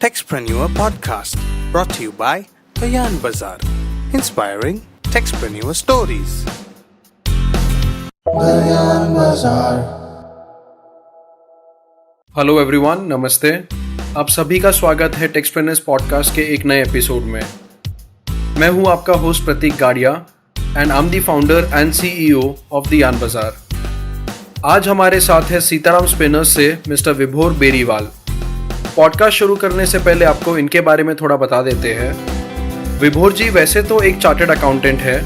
Techpreneur Podcast, brought to you by The Yarn Bazaar, inspiring Techpreneur stories. The Yarn Bazaar. Hello everyone, नमस्ते। आप सभी का स्वागत है टेक्सप्रेन्योर्स पॉडकास्ट के एक नए एपिसोड में। मैं हूं आपका होस्ट प्रतीक गाड़िया and I am the founder and CEO of the yarn बाजार। आज हमारे साथ है सीताराम स्पिनर्स से मिस्टर विभोर बेरीवाल। पॉडकास्ट शुरू करने से पहले आपको इनके बारे में थोड़ा बता देते हैं। विभोर जी वैसे तो एक चार्टर्ड अकाउंटेंट है,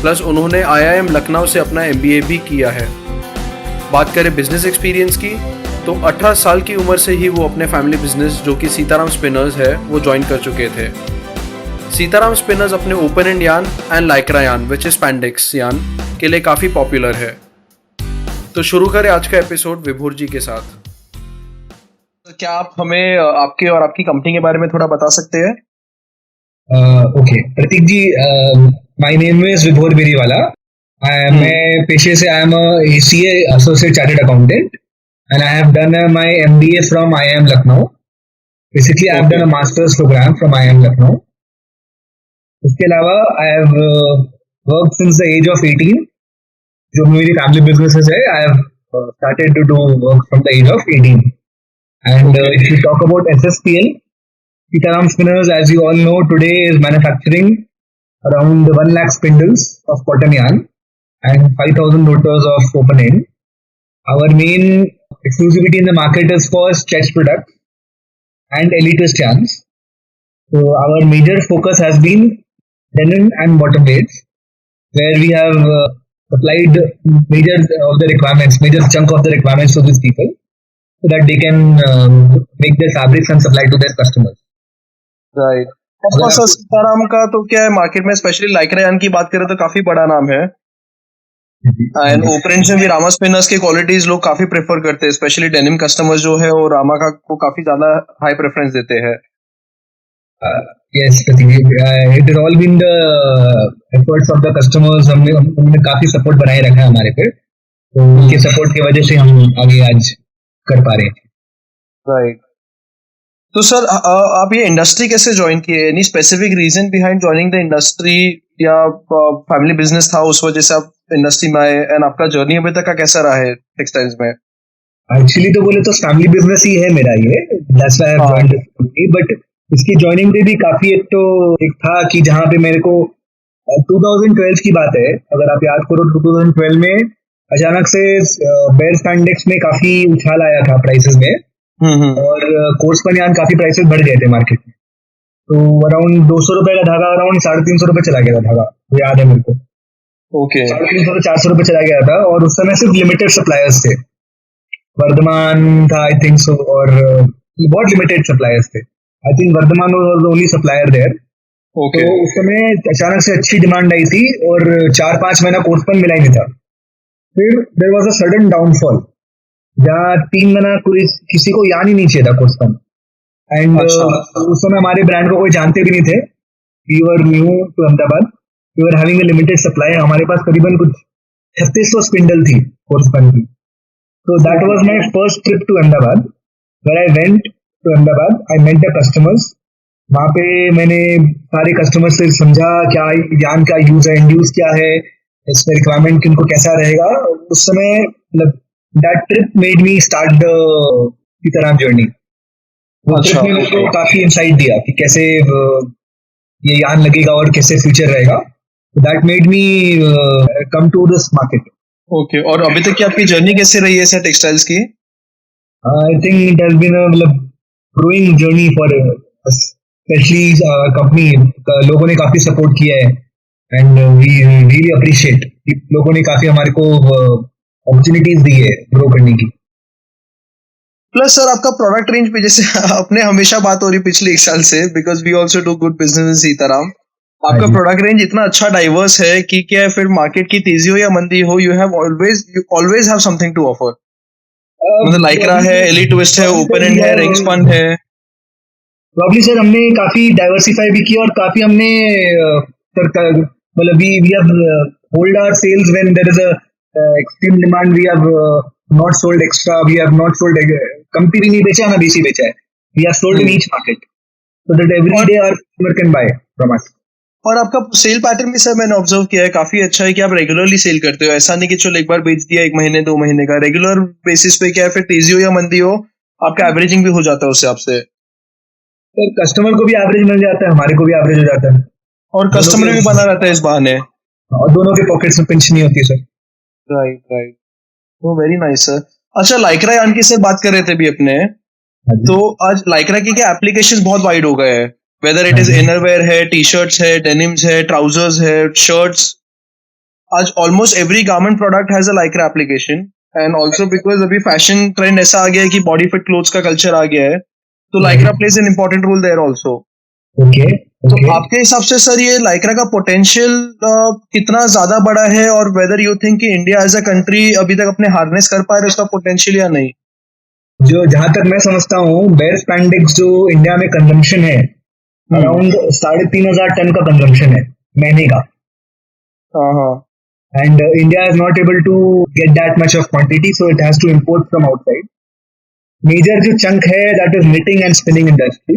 प्लस उन्होंने आईआईएम लखनऊ से अपना एमबीए भी किया है। बात करें बिजनेस एक्सपीरियंस की, तो 18 साल की उम्र से ही वो अपने फैमिली बिजनेस जो कि सीताराम स्पिनर्स है वो ज्वाइन कर चुके थे। सीताराम स्पिनर्स अपने open and yarn and Lycra yarn which is spandex yarn के लिए काफ़ी पॉपुलर है। तो शुरू करें आज का एपिसोड विभोर जी के साथ। क्या आप हमें आपके और आपकी कंपनी के बारे में थोड़ा बता सकते हैं? Okay Pratik ji, my name is Vibhor Berriwala. मैं पेशे से I am ACA associate chartered accountant and I have done my MBA from IIM Lucknow. Basically, I have done a master's program from IIM Lucknow. उसके अलावा I have worked since the age of 18. जो मेरी family businesses है, I have started to do work from the age of 18. And if you talk about SSPL, Sitaram Spinners, as you all know, today is manufacturing around 1 lakh spindles of cotton yarn and 5,000 rotors of open end. Our main exclusivity in the market is for stretch products and elitist yarns. So our major focus has been denim and bottom blades, where we have supplied major chunk of the requirements to these people, so that they can make their fabrics and supply to their customers. Right. Sir Sitaram का तो क्या है, market में specially Lycra yarn की बात करें तो काफी बड़ा नाम है। एंड ओपन में भी रामा स्पिनर्स के क्वालिटीज लोग काफी प्रेफर करते हैं, स्पेशली डेनिम कस्टमर्स जो है वो रामा का को काफी ज्यादा हाई प्रेफरेंस देते हैं। Yes, it has all been the efforts of the customers. हमने काफी सपोर्ट बनाए रखा है हमारे पे, तो उनके सपोर्ट की वजह से हम आगे आज कर पा रहे हैं। राइट। तो सर आप ये इंडस्ट्री कैसे ज्वाइन किए? Any specific reason behind joining the industry, या फैमिली बिजनेस था उस वजह से आप इंडस्ट्री में आए? एंड आपका जर्नी अभी तक का कैसा रहा है टेक्सटाइल्स में? एक्चुअली तो बोले तो फैमिली बिजनेस ही है मेरा ये, that's why I have joined this company. But इसकी ज्वाइनिंग पे भी काफी एक था कि जहाँ पे मेरे को 2012 की बात है, अगर आप याद करो 2012 में अचानक से बेयर स्पैंडेक्स में काफी उछाल आया था प्राइसेस में, और कोर्सपन यार्न काफी प्राइसेस बढ़ गए थे मार्केट में। तो अराउंड 200 रुपए का धागा अराउंड 350 रुपए चला गया था धागा, वो याद है मेरे को। ओके। 350 से 400 रुपए चला गया था, और उस समय सिर्फ लिमिटेड सप्लायर्स थे। वर्धमान था आई थिंक सो, और बहुत लिमिटेड सप्लायर्स थे। I think Vardhman was the only supplier there. Okay. तो उस समय अचानक से अच्छी डिमांड आई थी, और 4-5 महीना कोर्सपन मिला ही नहीं था। फिर there was a sudden downfall, जहाँ 3 महीना कोई किसी को याद ही नहीं चाहिए था कोर्सपन। एंड उस समय हमारे ब्रांड को कोई जानते भी नहीं थे। We were new to Ahmedabad, we were having a limited supply. हमारे पास करीबन कुछ 3600 स्पिंडल थी कोर्सपन की। So that was my first trip to Ahmedabad, where I went to Ahmedabad. I met the customers. वहाँ पे मैंने सारे कस्टमर्स से समझा क्या यार्न का यूज है, एंड यूज क्या है, इसमें रिक्वायरमेंट किनको कैसा रहेगा। उस समय मतलब that trip made me start the Sitaram journey. वो ट्रिप ने मुझको काफी इंसाइट दिया कि कैसे ये यार्न लगेगा और कैसे फ्यूचर रहेगा। That made me come to this market. Okay. और अभी तक की आपकी जर्नी कैसे रही है सर टेक्सटाइल्स की? I think it has been a growing journey for us, especially company. लोगों ने काफी सपोर्ट किया है, एंड वी रियली अप्रिशिएट। लोगों ने काफी हमारे को अपॉर्चुनिटीज दी है ग्रो करने की। प्लस सर आपका प्रोडक्ट रेंज पे जैसे अपने हमेशा बात हो रही पिछले 1 साल से, because we also do good business in Sitaram. आपका प्रोडक्ट रेंज इतना अच्छा डाइवर्स है कि क्या फिर मार्केट की तेजी हो या मंदी हो, you always have something to offer. मतलब लाइक्रा है, एलीट ट्विस्ट है, ओपन एंड है, रेक्सपन है। प्रॉब्ली सर हमने काफी डाइवर्सिफाई भी किया, और काफी हमने मतलब we have hold our sales when there is a extreme demand. We have not sold extra, we have not sold, कमती भी नहीं बेचा ना बेची बेचा है। We have sold in each market. so that every day our customer can buy from us. और आपका सेल पैटर्न भी सर मैंने ऑब्जर्व किया है काफी अच्छा है कि आप रेगुलरली सेल करते हो, ऐसा नहीं कि चलो एक बार बेच दिया 1 महीने 2 महीने का, रेगुलर बेसिस पे क्या है, फिर तेजी हो या मंदी हो आपका एवरेजिंग भी हो जाता है उससे आपसे, तो कस्टमर को भी एवरेज मिल जाता है, हमारे को भी एवरेज हो जाता है, और कस्टमर भी बना रहता है इस बहाने। और दोनों के पॉकेट्स में पिंच नहीं होती सर। राइट राइट, वो वेरी नाइस सर। अच्छा, लाइक्रा यान की सर बात कर रहे थे अभी अपने, तो आज लाइक्रा के क्या एप्लीकेशंस बहुत वाइड हो गए हैं, वेदर इट इज इनरवेयर है, टी शर्ट्स है, डेनिम्स है, ट्राउजर्स है, शर्ट्स, आज almost every garment product has a Lycra application. And also because अभी फैशन ट्रेंड ऐसा आ गया है कि बॉडी फिट क्लोथ्स का कल्चर आ गया है, तो Lycra plays an important role there also. Okay, तो आपके हिसाब से सर ये लाइक्रा का पोटेंशियल कितना ज्यादा बड़ा है, और वेदर यू थिंक कि इंडिया एज अ कंट्री अभी तक अपने हार्नेस कर पा रहे उसका पोटेंशियल या नहीं? जो जहां तक मैं समझता हूँ, बेयर स्पैंडेक्स जो इंडिया में कंजम्पशन है अराउंड 3,500 टन का कंजम्पशन है महीने का, and India is not able to get that much of quantity, so it has to import from outside. Major जो चंक है that is knitting and spinning industry.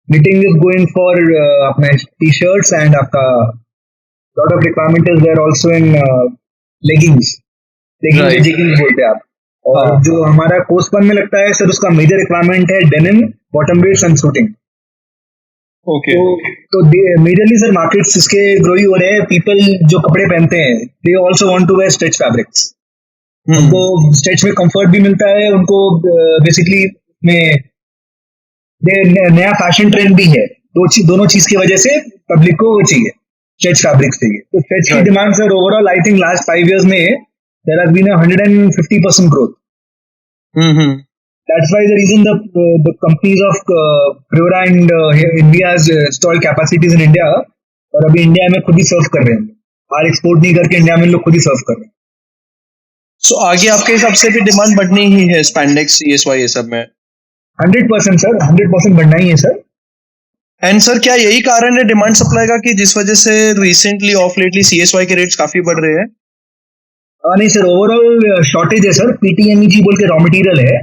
Knitting is going for अपने T shirts, and आपका lot of requirement is there also in leggings jeggings बोलते हैं आप। और जो हमारा कोस्पन में लगता है सर, उसका मेजर रिक्वायरमेंट है denim, bottom base and suiting. Okay, तो मेजरली सर मार्केट्स इसके ग्रो ही हो रहे हैं। पीपल जो कपड़े पहनते हैं they also want to wear stretch fabrics, उनको स्ट्रेच में कंफर्ट भी मिलता है, उनको बेसिकली में नया फैशन ट्रेंड भी है। दोनों चीज की वजह से पब्लिक को वो चाहिए, स्ट्रेच फैब्रिक्स चाहिए। तो स्ट्रेच की demand sir overall I think last 5 years में there has been 150% growth. That's why the reason the companies of Prora and India has installed capacities in India, और अभी इंडिया में खुद ही सर्व कर रहे हैं, बाहर एक्सपोर्ट नहीं करके इंडिया में लोग खुद ही सर्व कर रहे हैं। सो आगे आपके हिसाब से भी डिमांड बढ़नी ही है स्पैंडेक्स CSY ये सब में? 100% सर, 100% बढ़ना ही है सर। एंड सर क्या यही कारण है डिमांड सप्लाई का कि जिस वजह से रिसेंटली ऑफ लेटली CSY के रेट्स काफी बढ़ रहे हैं? नहीं सर, ओवरऑल शॉर्टेज है सर। PTMEG बोल के रॉ मटेरियल है,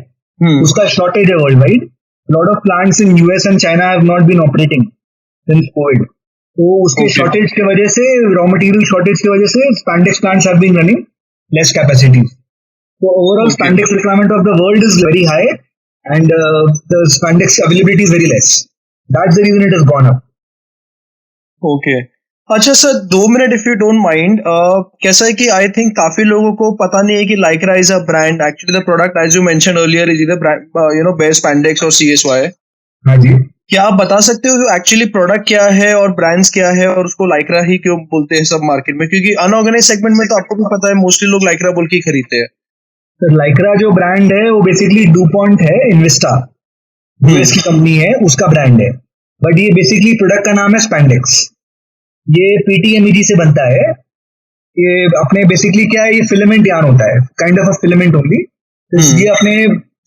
उसका शॉर्टेज है world wide. Lot of plants in US and China have not been operating since covid, तो उसके शॉर्टेज की वजह से, रॉ मटेरियल शॉर्टेज की वजह से spandex plants have been running less capacities. तो overall spandex requirement of the world is very high and the spandex availability is very less. That's the reason it has gone up. Okay, अच्छा sir 2 minute if you don't mind, कैसा है कि I think काफी लोगों को पता नहीं है कि Lycra is a brand, actually the product as you mention earlier is the bare spandex और CSY। हाँ जी, क्या आप बता सकते हो एक्चुअली प्रोडक्ट क्या है और ब्रांड्स क्या है, और उसको लाइक्रा ही क्यों बोलते हैं सब मार्केट में? क्योंकि अनऑर्गेनाइज सेगमेंट में तो आपको भी पता है मोस्टली लोग लाइक्रा बोल के ही खरीदते हैं। सर लाइक्रा जो ब्रांड है वो बेसिकली डूपॉन्ट है, इन्वेस्टा US की कंपनी है, उसका ब्रांड है। बट ये बेसिकली प्रोडक्ट का नाम है स्पैंडेक्स। ये PTMEG से बनता है। ये अपने बेसिकली क्या है, ये फिलामेंट यार्न होता है, kind of a filament only. ये अपने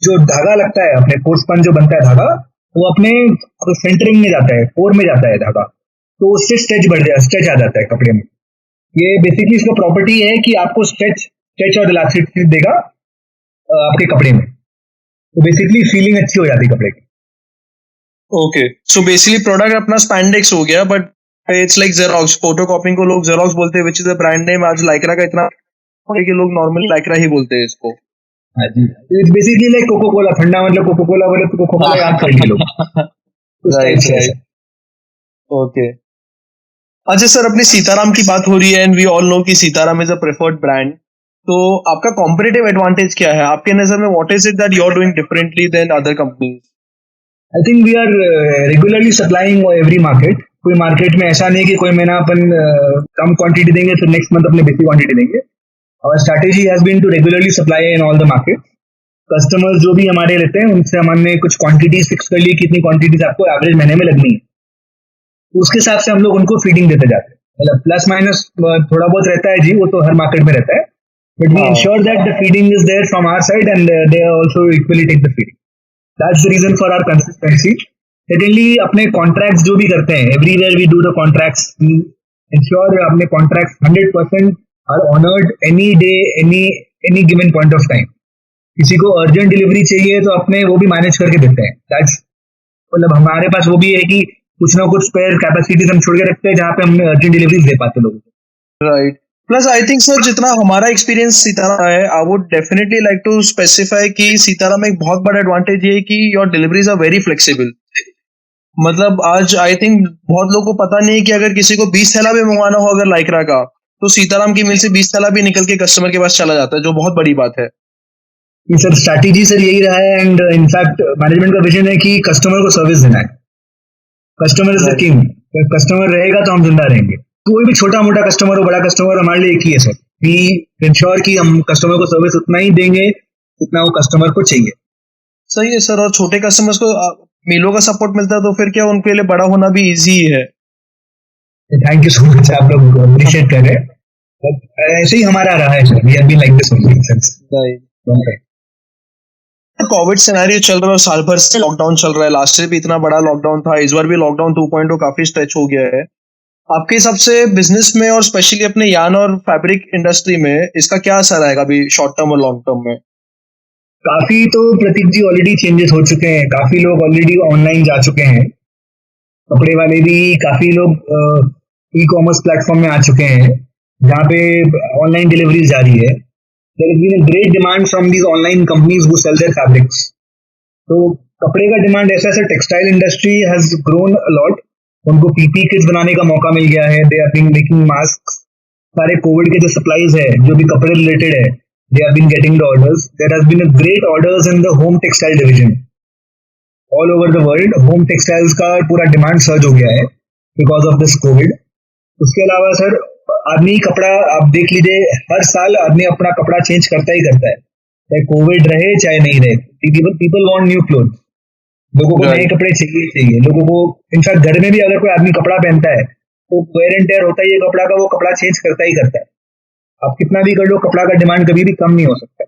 जो धागा लगता है, अपने कोर्सपन जो बनता है धागा, वो अपने सेंटरिंग में जाता है, कोर में जाता है धागा, तो उससे स्ट्रेच आ जाता है कपड़े में। ये बेसिकली इसका प्रॉपर्टी है कि आपको स्ट्रेच और इलास्टिसिटी देगा आपके कपड़े में, तो बेसिकली फीलिंग अच्छी हो जाती है कपड़े की। ओके, सो बेसिकली प्रोडक्ट अपना स्पैंडेक्स हो गया, but it's like xerox, photocopying को लोग जेरोक्स बोलते हैं, which is the brand name. आज लाइक्रा का इतना है कि लोग नॉर्मली लाइक्रा ही बोलते हैं इसको। हाँ जी, it's basically like Coca Cola. ठंडा मतलब कोको कोला बोले तो कोको कोला याद कर लोग। Right, okay. अच्छा सर, अपनी सीताराम की बात हो रही है एंड वी ऑल नो कि Sitaram is a preferred brand, तो आपका कॉम्पिटिटिव एडवांटेज क्या है आपके नजर में? What is it that you are doing differently then other companies? I think we are regularly supplying every market. कोई मार्केट में ऐसा नहीं कि कोई महीना अपन कम क्वांटिटी देंगे फिर नेक्स्ट मंथ अपने बेसिक क्वांटिटी देंगे। और strategy has been to regularly supply in all the market. Customers जो भी हमारे रहते हैं उनसे हमने कुछ क्वांटिटीज फिक्स कर ली, कितनी क्वांटिटीज आपको एवरेज महीने में लगनी है, उसके हिसाब से हम लोग उनको फीडिंग देते जाते हैं। मतलब प्लस माइनस थोड़ा बहुत रहता है जी, वो तो हर मार्केट में रहता है, but we ensure that the feeding is there from our side and they also equally take the feeding. That's the reason for our consistency. Secondly, अपने कॉन्ट्रैक्ट्स जो भी करते हैं, everywhere we do the contracts, ensure अपने contracts 100% are honoured any day, any given point of time. किसी को urgent delivery चाहिए तो अपने वो भी मैनेज करके देते हैं। दैट्स मतलब हमारे पास वो भी है कि कुछ ना कुछ स्पेयर कैपेसिटीज हम छोड़ के रखते हैं जहाँ पे हम अर्जेंट डिलीवरीज दे पाते लोगों को। Right. Plus I think sir जितना हमारा एक्सपीरियंस सीताराम का है, I would definitely like to specify कि सीताराम में एक बहुत बड़ा एडवांटेज ये है कि your deliveries are very flexible. मतलब आज आई थिंक बहुत लोगों को पता नहीं है कि अगर किसी को 20 थैला भी मंगवाना हो अगर लाइक्रा का, तो सीताराम की मिल से 20 थैला भी निकल के कस्टमर के पास चला जाता है, जो बहुत बड़ी बात है। सर स्ट्रैटेजी सर यही रहा है, एंड इनफैक्ट मैनेजमेंट का विजन है कि कस्टमर को सर्विस देना है। Customer is the king. Customer रहेगा तो हम जिंदा रहेंगे। कोई भी छोटा मोटा कस्टमर हो, बड़ा कस्टमर, हमारे लिए एक ही है सर, वी इंश्योर कि हम कस्टमर को सर्विस उतना ही देंगे जितना वो कस्टमर को चाहिए। सही है सर। और छोटे कस्टमर्स को मीलों का सपोर्ट मिलता है तो फिर क्या उनके लिए बड़ा होना भी इजी है। थैंक यू सो मच, आप लोग अप्रिशिएट कर रहे हैं। ऐसे ही हमारा रहा है sir, we have been like this only. Covid scenario चल रहा है और साल भर से लॉकडाउन चल रहा है। लास्ट ईयर भी इतना बड़ा लॉकडाउन था, इस बार भी लॉकडाउन 2.0 काफी स्ट्रेच हो गया है। आपके हिसाब से बिजनेस में और स्पेशली अपने यार्न और फैब्रिक इंडस्ट्री में इसका क्या असर आएगा अभी शॉर्ट टर्म और लॉन्ग टर्म में? काफी तो प्रतीक जी ऑलरेडी चेंजेस हो चुके हैं, काफी लोग ऑलरेडी ऑनलाइन जा चुके हैं। कपड़े वाले भी काफी लोग ई कॉमर्स प्लेटफॉर्म में आ चुके हैं जहाँ पे ऑनलाइन डिलीवरी जारी है। There is been a great demand from these online companies who sell their fabrics. तो कपड़े का डिमांड ऐसा है, textile industry has grown a lot. उनको पीपी किट्स बनाने का मौका मिल गया है। They are been making mask. सारे कोविड के जो सप्लाईज है जो भी कपड़े रिलेटेड है, they have been getting the orders. There has been a great orders in the home textile division. All over the world, home textiles का पूरा डिमांड सर्ज हो गया है because of this COVID. उसके अलावा सर आदमी कपड़ा आप देख लीजिए, हर साल आदमी अपना कपड़ा चेंज करता ही करता है, चाहे कोविड रहे चाहे नहीं रहे। people want new clothes. लोगों को नए कपड़े चाहिए। लोगों को इनफैक्ट घर में भी अगर कोई आदमी कपड़ा पहनता है तो वेयर एंड टेयर होता ही है कपड़ा का, वो कपड़ा चेंज करता ही करता है। आप कितना भी कर लो, कपड़ा का डिमांड कभी भी कम नहीं हो सकता।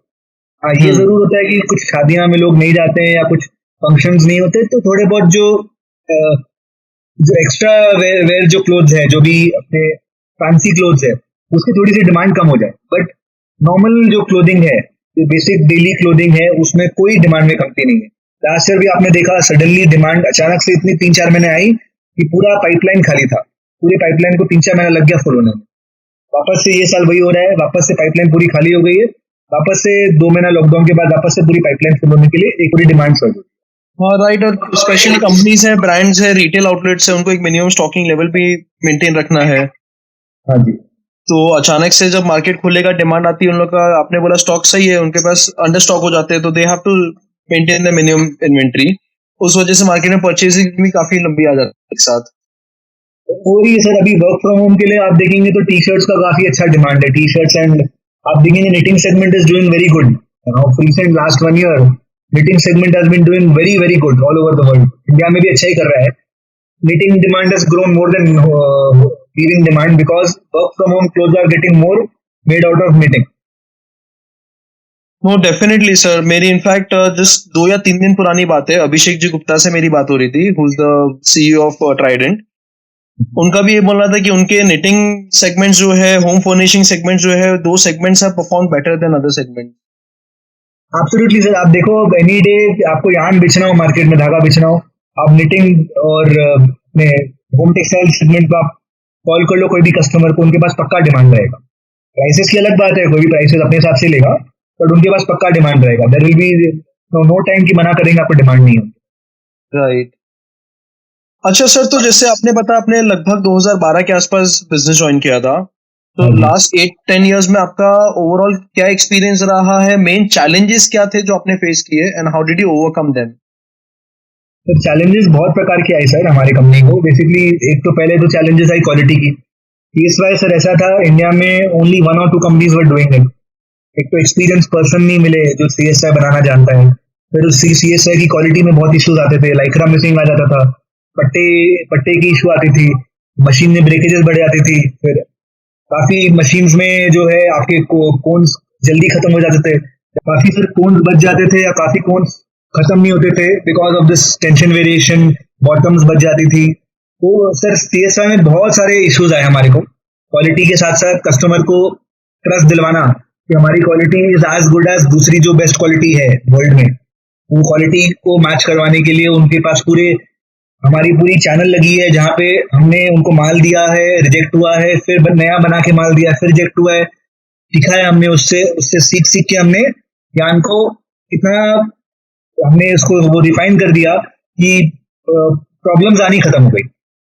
हाँ, ये जरूर होता है कि कुछ शादियां में लोग नहीं जाते हैं या कुछ फंक्शंस नहीं होते, तो थोड़े बहुत जो एक्स्ट्रा वेयर जो क्लोथ्स है, जो भी अपने फैंसी क्लोथ्स है, उसकी थोड़ी सी डिमांड कम हो जाए। बट नॉर्मल जो क्लोथिंग है, जो बेसिक डेली क्लोथिंग है, उसमें कोई डिमांड में कमती नहीं है। लास्ट ईयर भी आपने देखा सडनली डिमांड अचानक से इतनी 3-4 महीने आई कि पूरा पाइपलाइन खाली था। पूरी पाइपलाइन को 3-4 महीना लग गया फुल होने में। वापस से ये साल वही हो रहा है, वापस से पाइपलाइन पूरी खाली हो गई है। वापस से 2 महीना लॉकडाउन के बाद वापस से पूरी पाइपलाइन फुल होने के लिए एक पूरी डिमांड सर्ज हुई। हाँ राइट। और स्पेशली कंपनीज है, ब्रांड्स है, रिटेल आउटलेट्स है, उनको एक मिनिमम स्टॉकिंग लेवल भी मेंटेन रखना है। हाँ जी। तो अचानक से जब मार्केट खुलेगा, डिमांड आती है उन लोग का, आपने बोला स्टॉक सही है, उनके पास अंडर स्टॉक हो जाते हैं, तो they have to maintain the minimum inventory. उस वजह से मार्केट में परचेजिंग भी काफी लंबी आ जाती है एक साथ। और ये सर अभी वर्क फ्रॉम होम के लिए आप देखेंगे तो टी शर्ट्स का काफी अच्छा डिमांड है। टी शर्ट्स एंड आप देखेंगे knitting segment is doing very good. Recent last 1 year knitting segment has been doing very very good all over the world. India में भी अच्छा ही कर रहा है। Knitting demand has grown more than weaving demand because work from home clothes are getting more made out of knitting. No definitely sir. मेरी in fact just 2 या 3 दिन पुरानी बात है, अभिषेक जी गुप्ता से मेरी बात हो रही थी, who is the CEO of Trident. उनका भी ये बोलना था कि उनके निटिंग सेगमेंट जो है, होम फर्निशिंग सेगमेंट जो है, 2 segments have perform better than other segment. Absolutely sir. आप देखो एनी डे आपको यार्न बेचना हो, मार्केट में धागा बेचना हो, आप निटिंग और होम टेक्सटाइल सेगमेंट को आप कॉल कर लो कोई भी कस्टमर को, उनके पास पक्का डिमांड रहेगा। प्राइसेस की अलग बात है, कोई भी प्राइसेस अपने हिसाब से लेगा, बट उनके पास पक्का डिमांड रहेगा। There will be no time कि मना करेंगे आपको डिमांड नहीं है। राइट। अच्छा सर, तो जैसे आपने बताया आपने लगभग 2012 के आसपास बिजनेस ज्वाइन किया था, तो लास्ट 8-10 इयर्स में आपका ओवरऑल क्या एक्सपीरियंस रहा है? मेन चैलेंजेस क्या थे जो आपने फेस किए and how did you overcome them? तो चैलेंजेस बहुत प्रकार के आए सर हमारी कंपनी को। बेसिकली एक तो पहले तो चैलेंजेस आई क्वालिटी की। इस वाइज सर ऐसा था, इंडिया में only 1 or 2 companies were doing it. एक तो एक्सपीरियंस पर्सन नहीं मिले जो सीएसआई बनाना जानता है। फिर उस सीएसआई की क्वालिटी में बहुत इश्यूज आते थे, लाइक्रा मिसिंग आ जाता था, पट्टे की इशू आती थी, मशीन में ब्रेकेजेस बढ़ जाती थी। फिर काफी मशीन्स में जो है आपके कोन्स जल्दी खत्म हो जाते थे, काफी फिर कोन्स बच जाते थे या काफी कोन्स खत्म नहीं होते थे because of this tension variation, bottoms बच जाती थी। तो सर सीएसआई में बहुत सारे इश्यूज आए हमारे को। क्वालिटी के साथ साथ कस्टमर को ट्रस्ट दिलवाना कि हमारी quality is as good as दूसरी जो बेस्ट क्वालिटी है वर्ल्ड में, वो क्वालिटी को मैच करवाने के लिए उनके पास पूरे हमारी पूरी चैनल लगी है जहाँ पे हमने उनको माल दिया है, रिजेक्ट हुआ है, फिर नया बना के माल दिया, फिर रिजेक्ट हुआ है, सीखा है हमने उससे उससे सीख सीख के हमने ज्ञान को इतना हमने उसको वो रिफाइन कर दिया कि प्रॉब्लम्स आनी खत्म हो गई।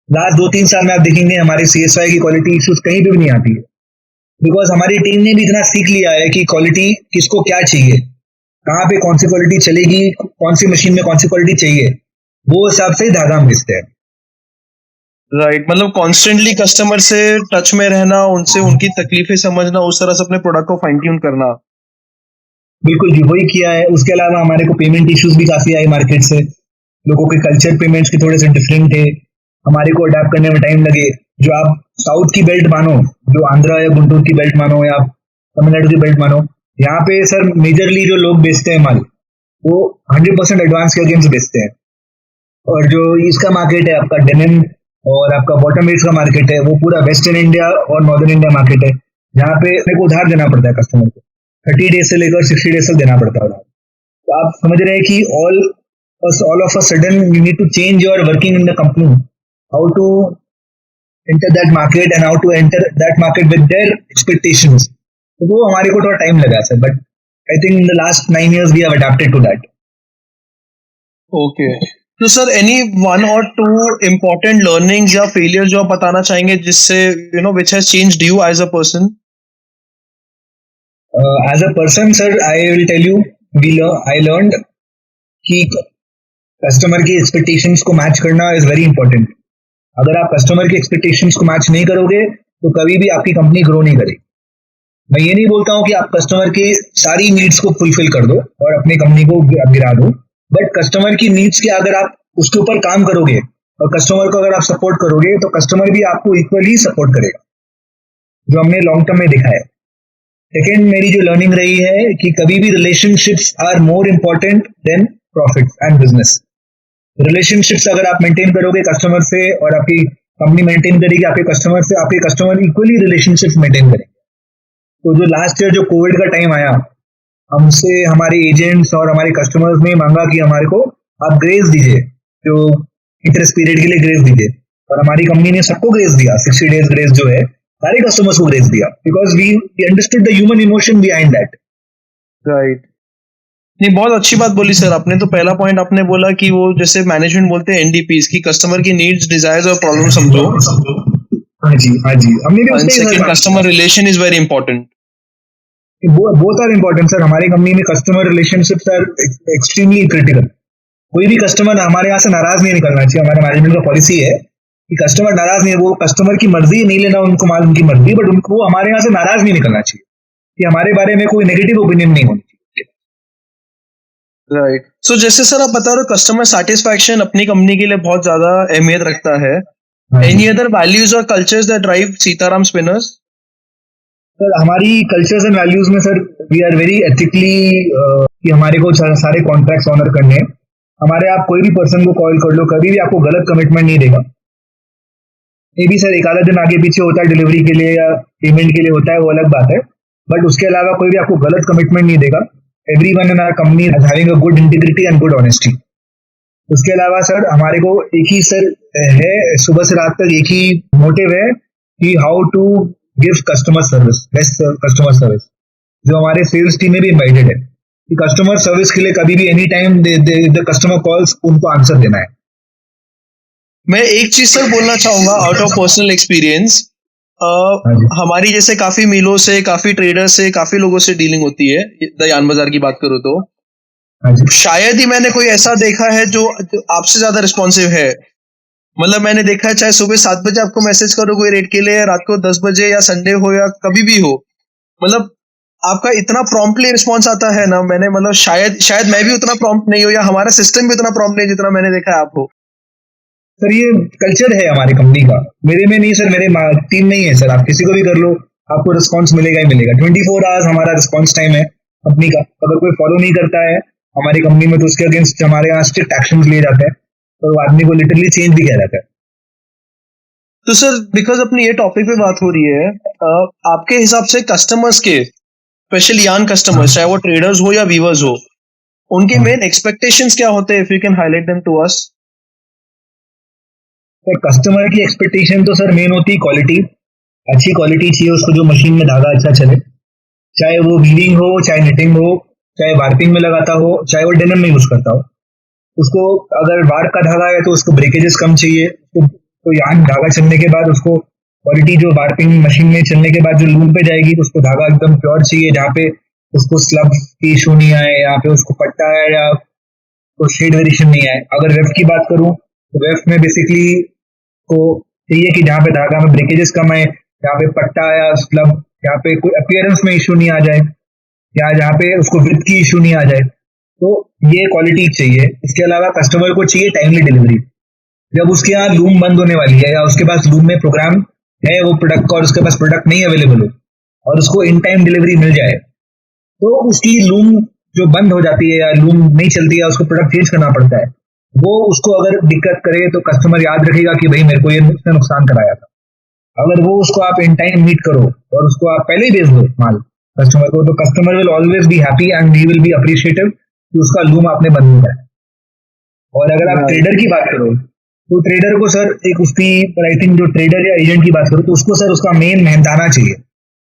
लास्ट 2-3 साल में आप देखेंगे हमारे CSI की क्वालिटी इश्यूज कहीं पे भी नहीं आती है, बिकॉज हमारी टीम ने भी इतना सीख लिया है कि क्वालिटी किसको क्या चाहिए, कहाँ पे कौन सी क्वालिटी चलेगी, कौन सी मशीन में कौन सी क्वालिटी चाहिए, वो हिसाब से ही धागा हम बेचते हैं। राइट, मतलब कॉन्स्टेंटली कस्टमर से टच में रहना, उनसे उनकी तकलीफें समझना, उस तरह से अपने प्रोडक्ट को फाइन ट्यून करना। बिल्कुल जी, वही किया है। उसके अलावा हमारे को पेमेंट इश्यूज भी काफी आए मार्केट से, लोगों के कल्चर पेमेंट्स के थोड़े से डिफरेंट थे, हमारे को अडेप्ट करने में टाइम लगे। जो आप साउथ की बेल्ट मानो, जो आंध्रा या गुंटूर की बेल्ट मानो या तमिलनाडु की बेल्ट मानो, यहाँ पे सर मेजरली जो लोग बेचते हैं माल, वो 100% एडवांस के अगेंस्ट बेचते हैं। और जो इसका मार्केट है आपका डेनिम और आपका बॉटम वेयर्स का मार्केट है, वो पूरा वेस्टर्न इंडिया और नॉर्दर्न इंडिया मार्केट है, जहाँ पे मेरे को उधार देना पड़ता है कस्टमर को, 30 डेज से लेकर 60 डेज तक देना पड़ता है उधार। तो आप समझ रहे हैं कि all of a sudden you need to change your working in the company, how to enter that market and how to enter that market with their expectations. तो वो हमारे को थोड़ा टाइम लगा sir, but I think in the last 9 years we have adapted to that. Okay, तो sir any 1 or 2 important learnings या failure जो आप बताना चाहेंगे, जिससे which has changed you as a person? As a person sir, I will tell you, I learned कि customer की expectations को मैच करना इज वेरी इंपॉर्टेंट। अगर आप कस्टमर की एक्सपेक्टेशंस को मैच नहीं करोगे तो कभी भी आपकी कंपनी ग्रो नहीं करेगी। मैं ये नहीं बोलता हूँ कि आप कस्टमर की सारी नीड्स को फुलफिल कर दो और अपनी कंपनी को गिरा दो, बट कस्टमर की नीड्स के अगर आप उसके ऊपर काम करोगे और कस्टमर को अगर आप सपोर्ट करोगे तो कस्टमर भी आपको इक्वली सपोर्ट करेगा, जो हमने लॉन्ग टर्म में देखा है। सेकेंड मेरी जो लर्निंग रही है कि कभी भी relationships are more important than profit and business. Relationships अगर आप मेंटेन करोगे कस्टमर से और आपकी कंपनी मेंटेन करेगी आपके कस्टमर इक्वली रिलेशनशिप्स मेंटेन करेंगे। तो जो लास्ट ईयर जो कोविड का टाइम आया, हमसे हमारे एजेंट्स और हमारे कस्टमर्स ने मांगा कि हमारे को आप ग्रेस दीजिए, जो इंटरेस्ट पीरियड के लिए ग्रेस दीजिए, और हमारी कंपनी ने सबको ग्रेस दिया। 60 डेज ग्रेस जो है सारे कस्टमर्स को ग्रेस दिया, because we understood the human emotion behind that. Right, नहीं बहुत अच्छी बात बोली सर आपने। तो पहला पॉइंट आपने बोला कि वो जैसे मैनेजमेंट बोलते हैं NDPs की, कस्टमर की नीड्स, डिजायर्स और प्रॉब्लम समझो। हाँ जी हमने भी उससे second, customer relation is very important. Both are important sir. हमारी कंपनी में customer relationships are extremely critical. कोई भी कस्टमर हमारे यहाँ से नाराज नहीं निकलना चाहिए। हमारे मैनेजमेंट का पॉलिसी है कि कस्टमर नाराज नहीं है, वो कस्टमर की मर्जी नहीं लेना उनको माल, उनकी मर्जी, बट उनको हमारे यहाँ से नाराज नहीं निकलना चाहिए कि हमारे बारे में कोई नेगेटिव ओपिनियन नहीं होनी चाहिए। राइट, सो जैसे सर आप बता रहे हो कस्टमर सेटिस्फैक्शन अपनी कंपनी के लिए बहुत ज्यादा अहमियत रखता है। एनी अदर वैल्यूज और cultures that drive Sitaram spinners? Sir हमारी कल्चर्स एंड वैल्यूज में sir we are very ethically, कि हमारे को सारे कॉन्ट्रैक्ट्स ऑनर करने हैं। हमारे आप कोई भी पर्सन को कॉल कर लो, कभी भी आपको गलत कमिटमेंट नहीं देगा। ये भी सर एक आधा दिन आगे पीछे होता है डिलीवरी के लिए या पेमेंट के लिए होता है, वो अलग बात है, बट उसके अलावा कोई भी आपको गलत कमिटमेंट नहीं देगा। Everyone in our company is having a good integrity and good honesty. उसके अलावा सर हमारे को एक ही सर है, सुबह से रात तक एक ही मोटिव है कि how to give customer service, best customer service. जो हमारे सेल्स टीम में भी इन्वाइटेड है कि कस्टमर सर्विस के लिए कभी भी any time the customer calls, उनको आंसर देना है। मैं एक चीज सर बोलना चाहूंगा आउट ऑफ पर्सनल एक्सपीरियंस। हमारी जैसे काफी मिलों से, काफी ट्रेडर से, काफी लोगों से डीलिंग होती है, दयान बाजार की बात करूँ तो शायद ही मैंने कोई ऐसा देखा है जो आपसे ज्यादा रिस्पॉन्सिव है। मतलब मैंने देखा है चाहे सुबह 7 बजे आपको मैसेज करो कोई रेट के लिए, रात को 10 बजे या संडे हो या कभी भी हो, मतलब आपका इतना प्रॉम्प्टली रिस्पॉन्स आता है ना। मैंने मतलब शायद मैं भी उतना प्रॉम्प्ट नहीं हो या हमारा सिस्टम भी उतना प्रॉम्प्ट नहीं जितना मैंने देखा है आप हो। सर ये कल्चर है हमारी कंपनी का, मेरे में नहीं सर, मेरे टीम में ही है सर। आप किसी को भी कर लो, आपको रिस्पांस मिलेगा ही मिलेगा। 24 आवर्स हमारा रिस्पांस टाइम है कंपनी का। अगर कोई फॉलो नहीं करता है हमारी कंपनी में तो उसके अगेंस्ट हमारे यहाँ स्ट्रिक्ट एक्शन लिए जाते हैं और आदमी को लिटरली चेंज भी किया जाता है। तो सर बिकॉज अपनी ये टॉपिक पे बात हो रही है, आपके हिसाब से कस्टमर्स के, स्पेशली यंग कस्टमर्स, चाहे वो ट्रेडर्स हो या वीवर्स हो, उनके मेन एक्सपेक्टेशंस क्या होते हैं? If you can highlight them to us. तो कस्टमर की एक्सपेक्टेशन तो सर मेन होती है क्वालिटी, अच्छी क्वालिटी चाहिए उसको, जो मशीन में धागा अच्छा चले, चाहे वो वीविंग हो, चाहे निटिंग हो, चाहे वार्पिंग में लगाता हो, चाहे वो डेनिम में यूज करता हो। उसको अगर वार्प का धागा है तो उसको ब्रेकेजेस कम चाहिए, तो यहाँ धागा चलने के बाद उसको क्वालिटी जो वार्पिंग मशीन में चलने के बाद जो लूम पे जाएगी तो उसको धागा एकदम प्योर चाहिए, जहाँ पे उसको स्लब की इशू नहीं आए, यहाँ पे उसको पट्टा है या तो शेड वेरिएशन नहीं आए। अगर वेफ की बात करूं तो वेफ में बेसिकली को चाहिए कि जहाँ पे धागा में ब्रेकेजेस कम आए, जहाँ पे पट्टा या स्लब, यहाँ पे कोई अपीयरेंस में इशू नहीं आ जाए, या जहाँ पे उसको विड्थ की इशू नहीं आ जाए, तो ये क्वालिटी चाहिए। इसके अलावा कस्टमर को चाहिए टाइमली डिलीवरी। जब उसके यहाँ लूम बंद होने वाली है या उसके पास लूम में प्रोग्राम है वो प्रोडक्ट का और उसके पास प्रोडक्ट नहीं अवेलेबल हो और उसको इन टाइम डिलीवरी मिल जाए, तो उसकी लूम जो बंद हो जाती है या लूम नहीं चलती है, उसको प्रोडक्ट चेंज करना पड़ता है, वो उसको अगर दिक्कत करे तो कस्टमर याद रखेगा कि भाई मेरे को ये इसने नुकसान कराया था। अगर वो उसको आप इन टाइम मीट करो और उसको आप पहले ही भेज दो माल कस्टमर को, तो customer will always be happy and he will be appreciative कि उसका लूम आपने बंद किया है। और अगर आप ट्रेडर की बात करो तो ट्रेडर को सर एक उसकी आई थिंक जो ट्रेडर या एजेंट की बात करो तो उसको सर उसका मेन मेहनताना चाहिए,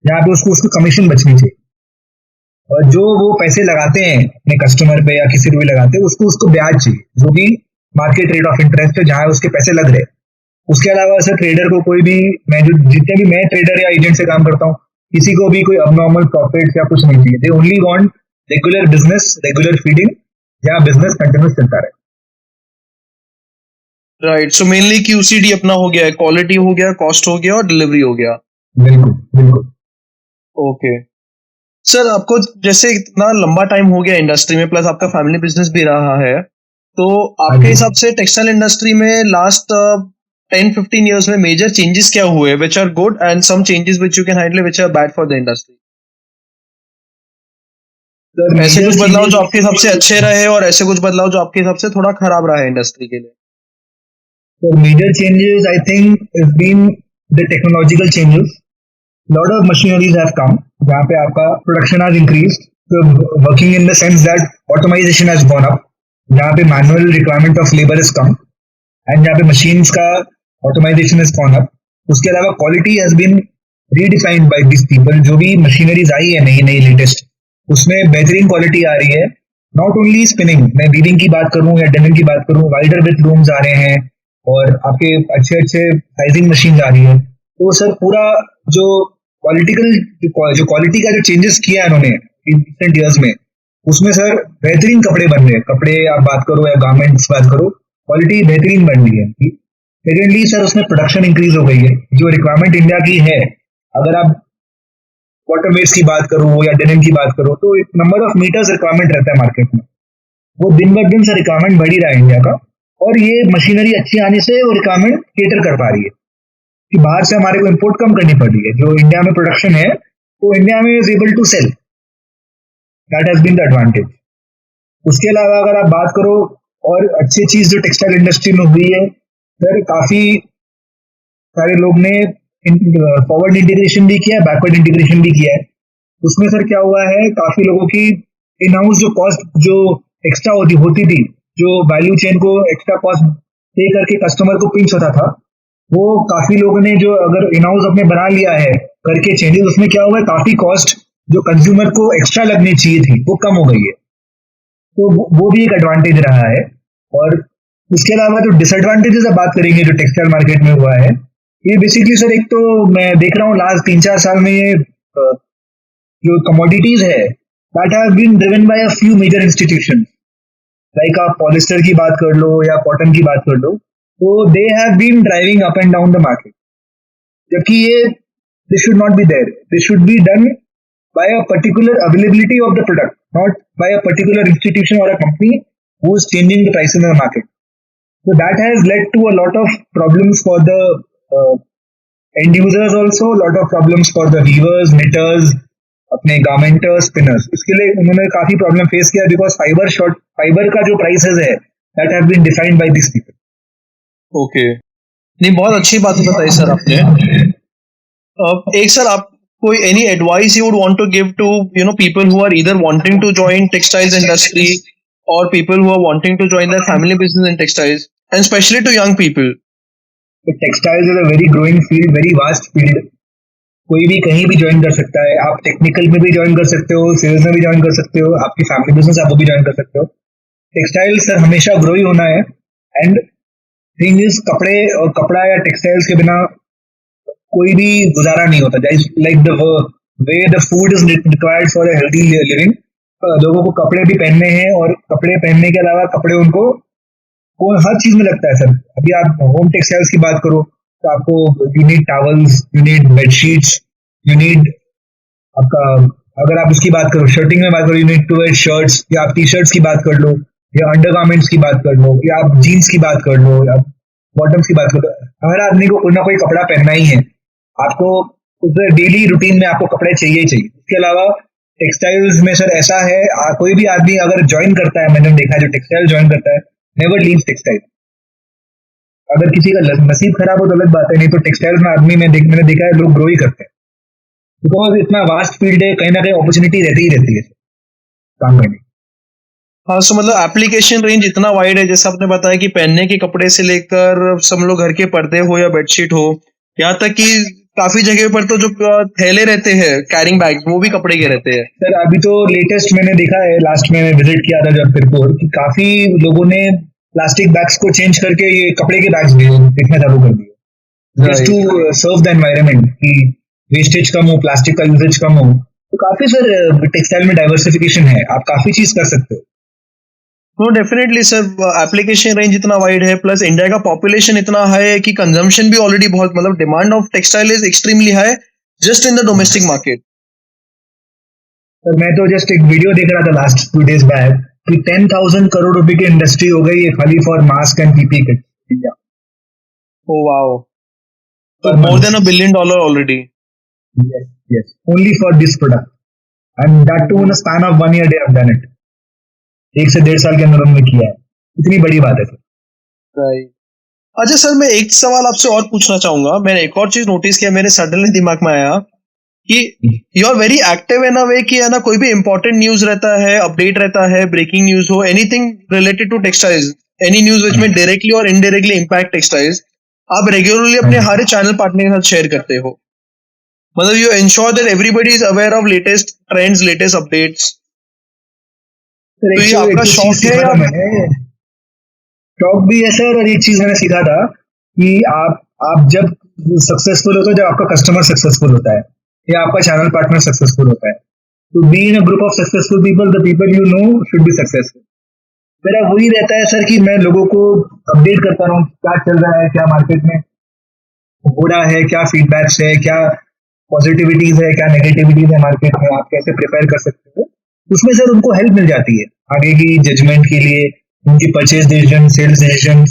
जहाँ पे उसको उसकी कमीशन बचनी चाहिए। और जो वो पैसे लगाते हैं अपने कस्टमर पे या किसी को भी लगाते हैं उसको ब्याज चाहिए, जो कि मार्केट रेट ऑफ इंटरेस्ट है, जहाँ उसके पैसे लग रहे हैं। उसके अलावा सर ट्रेडर को कोई भी, मैं जो जितने भी मैं ट्रेडर या एजेंट से काम करता हूँ, किसी को भी कोई अबनॉर्मल प्रॉफिट या कुछ नहीं चाहिए। They only want regular business, regular feeding, जहाँ बिजनेस कंटिन्यूस चलता रहे। राइट, सो मेनली क्यूसीडी अपना हो गया है, क्वालिटी हो गया, कॉस्ट हो गया और डिलीवरी हो गया। बिल्कुल बिल्कुल। ओके सर, आपको जैसे इतना लंबा टाइम हो गया इंडस्ट्री में, प्लस आपका फैमिली बिजनेस भी रहा है, तो आपके हिसाब से टेक्सटाइल इंडस्ट्री में लास्ट 10-15 years में मेजर चेंजेस क्या हुए which are good and some changes which you can highlight which are bad for the industry? ऐसे कुछ बदलाव जो आपके हिसाब से अच्छे रहे और ऐसे कुछ बदलाव जो आपके हिसाब से थोड़ा खराब रहा है इंडस्ट्री के लिए? So major changes I think has been the technological changes. Lot of machineries have come, जहाँ पे आपका production has increased, so working in the sense that automation has gone up, जहाँ पे manual requirement of labor is come, and जहाँ पे machines का automation has gone up. उसके अलावा quality has been redefined by these people. जो भी machineries आई है नई नई latest, उसमें बेहतरीन quality आ रही है। Not only spinning, मैं weaving की बात करूँ या denim की बात करूँ, wider width looms आ रहे हैं और आपके अच्छे अच्छे साइजिंग मशीन आ रही है। तो सर पूरा जो क्वालिटी का जो चेंजेस किया है इन्होंने रिसेंट ईयर्स में, उसमें सर बेहतरीन कपड़े बन रहे हैं। कपड़े आप बात करो या गारमेंट्स बात करो, क्वालिटी बेहतरीन बन रही है। सेकेंडली सर उसमें प्रोडक्शन इंक्रीज हो गई है, जो रिक्वायरमेंट इंडिया की है। अगर आप कॉटन वेस्ट की बात करो या डेनिम की बात करो तो एक नंबर ऑफ मीटर्स रिक्वायरमेंट रहता है मार्केट में, वो दिन ब दिन से रिक्वायरमेंट बढ़ ही रहा है इंडिया का। और ये मशीनरी अच्छी आने से वो रिक्वायरमेंट केटर कर पा रही है कि बाहर से हमारे को इंपोर्ट कम करनी पड़ रही है। जो इंडिया में प्रोडक्शन है वो इंडिया में is able to sell, that has been the advantage. उसके अलावा अगर आप बात करो और अच्छी चीज जो टेक्सटाइल इंडस्ट्री में हुई है सर, काफी सारे लोग ने फॉरवर्ड इंटीग्रेशन भी किया है, बैकवर्ड इंटीग्रेशन भी किया है। उसमें सर क्या हुआ है, काफी लोगों की इन हाउस जो कॉस्ट जो एक्स्ट्रा होती थी, जो वैल्यू चेन को एक्स्ट्रा कॉस्ट पे करके कस्टमर को पिंच होता था, वो काफी लोगों ने जो अगर इन हाउस अपने बना लिया है करके चेंजेस, उसमें क्या हुआ है काफी कॉस्ट जो कंज्यूमर को एक्स्ट्रा लगनी चाहिए थी वो कम हो गई है। तो वो भी एक एडवांटेज रहा है। और उसके अलावा जो डिसएडवांटेजेस अब बात करेंगे जो टेक्सटाइल मार्केट में हुआ है, ये बेसिकली सर एक तो मैं देख रहा हूँ लास्ट 3-4 साल में ये जो कमोडिटीज है that have been driven by a few major institutions, like आप पॉलिस्टर की बात कर लो या कॉटन की बात कर लो, तो they have been driving up and down the market. जबकि ये this should not be there, this should be done by a particular availability of the product, not by a particular institution और a company who is changing the price in the market. So that has led to a lot of problems for the end users also, lot of problems for the weavers, knitters, अपने garmenters, spinners। इसके लिए उन्होंने काफी problem face किया because fibre का जो prices है that have been defined by these people। Okay, नहीं बहुत अच्छी बात बताई सर आपने। एक सर आप कोई any advice you would want to give to people who are either wanting to join textiles industry or people who are wanting to join their family business in textiles, and especially to young people? तो textiles is a very growing field, very vast field. कोई भी कहीं भी join कर सकता है. आप technical में भी ज्वाइन कर सकते हो, सेल्स में भी ज्वाइन कर सकते हो, आपकी फैमिली बिजनेस आप वो भी ज्वाइन कर सकते हो. टेक्सटाइल सर हमेशा ग्रो ही होना है. एंड थिंग इज कपड़े और कपड़ा या टेक्सटाइल्स के बिना कोई भी गुजारा नहीं होता. Like the way the food is required for a healthy living. लोगों को कपड़े भी पहनने हैं और कपड़े पहनने के अलावा कपड़े उनको वो हर चीज में लगता है सर. अभी आप होम टेक्सटाइल्स की बात करो तो आपको you need towels, you need bedsheets, you need आपका, अगर आप उसकी बात करो शर्टिंग में बात करो, you need to wear shirts, या आप टी शर्ट्स की बात कर लो, या अंडरगारमेंट्स की बात कर लो, या आप जीन्स की बात कर लो, या बॉटम्स की बात कर लो. हर आदमी को कोई ना कोई कपड़ा पहनना ही है. आपको डेली रूटीन में आपको कपड़े चाहिए ही चाहिए. इसके अलावा टेक्सटाइल्स में सर ऐसा है, कोई भी आदमी अगर ज्वाइन करता है, मैंने देखा है जो टेक्सटाइल ज्वाइन करता है नेवर लीव्स टेक्सटाइल. अगर किसी का नसीब खराब हो तो अलग बात है, नहीं तो टेक्सटाइल्स में आदमी मैंने देखा है लोग ग्रो ही करते हैं. बिकॉज इतना वास्ट फील्ड है, कहीं ना कहीं अपॉर्चुनिटी रहती ही रहती है काम करने की. हाँ, सो मतलब एप्लीकेशन रेंज इतना वाइड है, जैसे आपने बताया कि पहनने के कपड़े से लेकर सब लोग घर के पर्दे हो या बेडशीट हो, यहाँ तक कि काफी जगह पर तो जो थैले रहते हैं कैरिंग बैग वो भी कपड़े के रहते हैं. सर अभी तो लेटेस्ट मैंने देखा है, लास्ट में विजिट किया था जमशेदपुर, कि काफी लोगों ने प्लास्टिक बैग्स को चेंज करके ये कपड़े के बैग्स भी बेचना चालू कर दिए, just to serve the environment, कि वेस्टेज कम हो, प्लास्टिक का यूजेज कम हो. तो काफी सर टेक्सटाइल में डाइवर्सिफिकेशन है, आप काफी चीज कर सकते हो. No definitely sir, application range इतना वाइड है, प्लस इंडिया का पॉपुलेशन इतना हाई है कि कंजम्पशन भी ऑलरेडी बहुत, मतलब demand of textile is extremely high just in the domestic market. Sir मैं तो जस्ट एक वीडियो देख रहा था लास्ट 2 days बैक कि 10,000 करोड़ रुपए की इंडस्ट्री हो गई है खाली for mask and PP kit India. Oh wow. So more than $1 billion already. Yes, yes. Only for this product. And that too in a span of 1 year they have done it. 1 से 1.5 साल के अंदर उन्होंने किया है. इतनी बड़ी बात है सर. Right. अच्छा सर, मैं एक सवाल आपसे और पूछना चाहूंगा. मैंने एक और चीज नोटिस किया, मेरे सडनली दिमाग में आया कि you are very active in a way कि है ना, कोई भी इंपॉर्टेंट न्यूज रहता है, अपडेट रहता है, ब्रेकिंग न्यूज हो, anything related to textiles, any news which में डायरेक्टली और इनडायरेक्टली इम्पैक्ट टेक्सटाइल्स, आप रेगुलरली अपने हर चैनल पार्टनर के साथ शेयर करते हो. मतलब you ensure that everybody is aware of latest trends, latest updates. तो ये आपका शौक है या? शौक भी है सर, और एक चीज मैंने सीखा था कि आप जब सक्सेसफुल होते हो, जब आपका कस्टमर सक्सेसफुल होता है या आपका चैनल पार्टनर सक्सेसफुल होता है, तो be in a group of successful people, the people you know should be successful. मेरा वही रहता है सर कि मैं लोगों को अपडेट करता रहूं क्या चल रहा है, क्या मार्केट में हो रहा है, क्या फीडबैक्स है, क्या पॉजिटिविटीज है, क्या नेगेटिविटीज है मार्केट में, आप कैसे प्रिपेयर कर सकते हो. उसमें सर उनको हेल्प मिल जाती है आगे की जजमेंट के लिए, उनकी परचेज डिसीजन, सेल्स डिसीजन,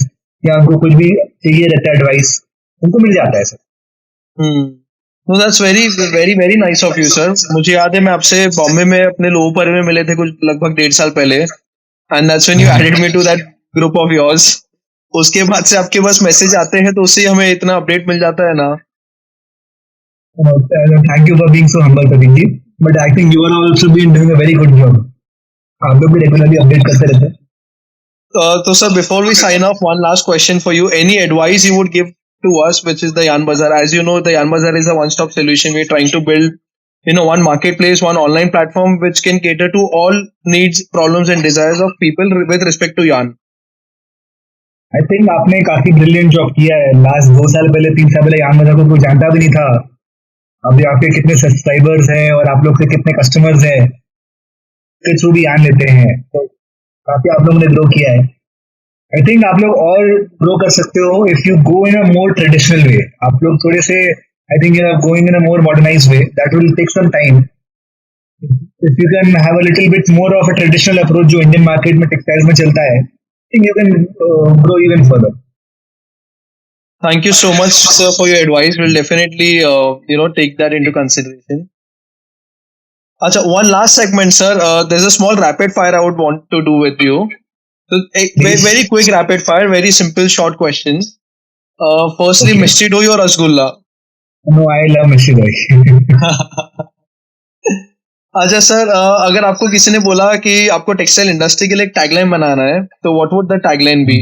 या उनको कुछ भी चाहिए रहता है एडवाइस, उनको मिल जाता है sir. No, that's very very very nice of you, sir. मुझे याद है मैं आपसे बॉम्बे में अपने लोगों पर में मिले थे कुछ लगभग 1.5 साल पहले, and that's when you added me to that group of yours. उसके बाद से आपके पास मैसेज आते हैं तो उससे हमें इतना अपडेट मिल जाता है ना. Thank you for being so humble Prateek ji, but I think you are also being doing a very good job. आप लोग भी रेगुलरली अपडेट करते रहते हैं. So sir, before we sign off, one last question for you. Any advice you would give to us, which is the Yarn Bazaar? As you know, the Yarn Bazaar is a one-stop solution. We're trying to build, one marketplace, one online platform which can cater to all needs, problems and desires of people with respect to yarn. I think आपने काफी brilliant job किया है. Last 2 साल पहले 3 साल पहले yarn बाजार को कोई जानता भी नहीं था. अभी आपके कितने सब्सक्राइबर्स हैं और आप लोग से कितने कस्टमर्स हैं के थ्रू भी यार्न लेते हैं, तो काफी आप लोगों ने ग्रो किया है. आई थिंक आप लोग और ग्रो कर सकते हो if you go in a more traditional way. आप लोग थोड़े से, I think you are going in a more modernized way. That will take some time. If you can have a little bit more of a traditional approach जो Indian market में textiles में चलता है, I think you can grow even further. Thank you so much, sir, for your advice. We'll definitely, take that into consideration. Acha, one last segment, sir. There's a small rapid fire I would want to do with you. So, very, very quick rapid fire, very simple, short questions. Firstly, Okay. Mishti Doi or Rasgulla? No, I love Mishti Doi. अच्छा sir, अगर आपको किसी ने बोला कि आपको textile industry के लिए एक टैगलाइन बनाना है, तो what would the tagline be?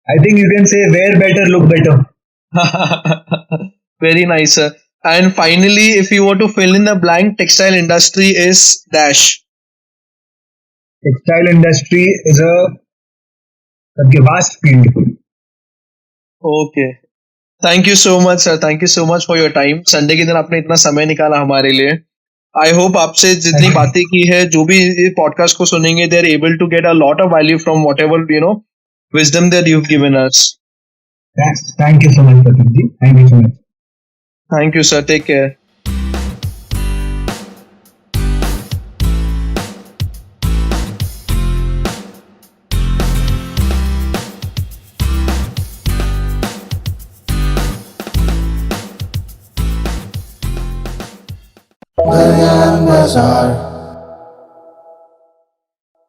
I think you can say wear better, look better. Very nice, sir. And finally, if you were to fill in the blank, textile industry is dash. Textile industry is a vast field. Okay. Thank you so much, sir. Thank you so much for your time. Sunday के दिन आपने इतना समय निकाला हमारे लिए. I hope आपसे जितनी बातें की है, जो भी पॉडकास्ट को सुनेंगे, they are able to get a lot of value from whatever wisdom that you've given us. Thank you so much, Pratik ji. Thank you so much. Thank you, sir. Take care. Bayan Bazaar.